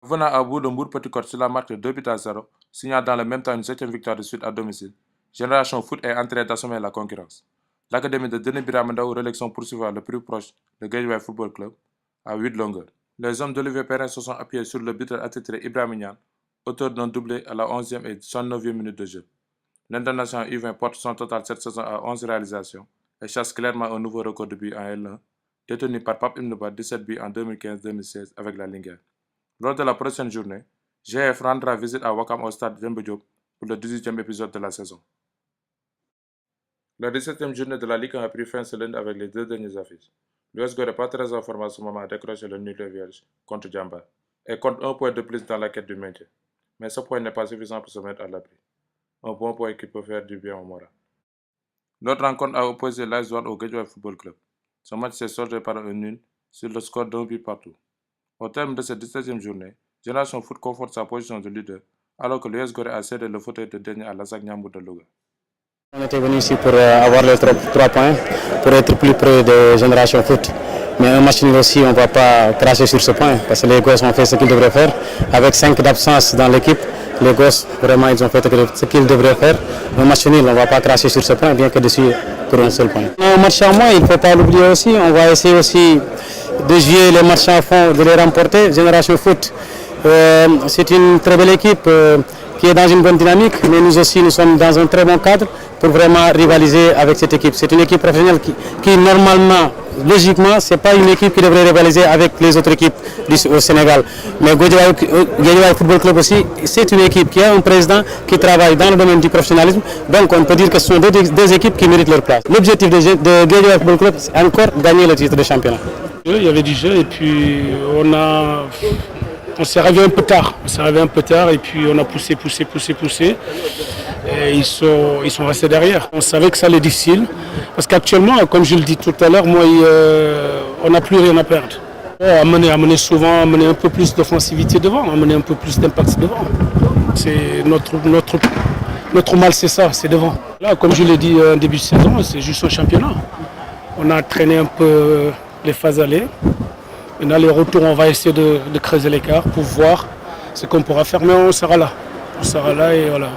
Venant à bout de Mbour Petite Côte sur la marque de 2 buts à 0, signant dans le même temps une 7e victoire de suite à domicile, Génération Foot est en train d'assommer la concurrence. L'académie de Denis Biramandao relègue son poursuivant le plus proche, le Guédiawaye Football Club, à 8 longueurs. Les hommes d'Olivier Perrin se sont appuyés sur le buteur attitré Ibrahima Niane, auteur d'un doublé à la 11e et 69e minute de jeu. L'international U20 porte son total cette saison à 11 réalisations et chasse clairement un nouveau record de buts en L1, détenu par Pape Ibn 17 buts en 2015-2016 avec la Linguère. Lors de la prochaine journée, GF rendra visite à Wakam au stade Demba Diop pour le 18e épisode de la saison. La 17e journée de la Ligue 1 a pris fin ce lundi avec les deux dernières affiches. L'US Gorée, pas très en forme à ce moment, a décroché le nul vierge contre Djamba et compte un point de plus dans la quête du maintien. Mais ce point n'est pas suffisant pour se mettre à l'abri. Un bon point qui peut faire du bien au moral. L'autre rencontre a opposé l'AS Douanes au Guédiawaye Football Club. Ce match s'est soldé par un nul sur le score d'un but partout. Au terme de cette 17e journée, Génération Foot conforte sa position de leader, alors que l'US Gorée a cédé le fauteuil de dernier à l'ASAC Niambour de Louga. On était venu ici pour avoir les 3 points, pour être plus près de Génération Foot. Mais un match nul aussi, on ne va pas cracher sur ce point, parce que les gosses ont fait ce qu'ils devraient faire. Avec 5 d'absence dans l'équipe, les gosses, vraiment, ils ont fait ce qu'ils devraient faire. Un match nul, on ne va pas cracher sur ce point, bien que dessus pour un seul point. Un match à moins, il ne faut pas l'oublier aussi. On va essayer aussi de jouer les matchs à fond, de les remporter. Génération Foot, c'est une très belle équipe qui est dans une bonne dynamique, mais nous aussi, nous sommes dans un très bon cadre pour vraiment rivaliser avec cette équipe. C'est une équipe professionnelle qui normalement, logiquement, ce n'est pas une équipe qui devrait rivaliser avec les autres équipes au Sénégal. Mais Guédiawaye Football Club aussi, c'est une équipe qui a un président qui travaille dans le domaine du professionnalisme. Donc on peut dire que ce sont deux équipes qui méritent leur place. L'objectif de Guédiawaye Football Club, c'est encore gagner le titre de championnat. Il y avait du jeu et puis on s'est réveillé un peu tard. Et puis on a poussé. Et ils sont restés derrière. On savait que ça allait être difficile. Parce qu'actuellement, comme je le dis tout à l'heure, on n'a plus rien à perdre. Amener souvent, amener un peu plus d'offensivité devant, amener un peu plus d'impact devant. C'est notre mal, c'est ça, c'est devant. Là, comme je l'ai dit en début de saison, c'est juste un championnat. On a traîné un peu les phases allées. Maintenant, les retours, on va essayer de creuser l'écart pour voir ce qu'on pourra faire, mais on sera là. Et voilà.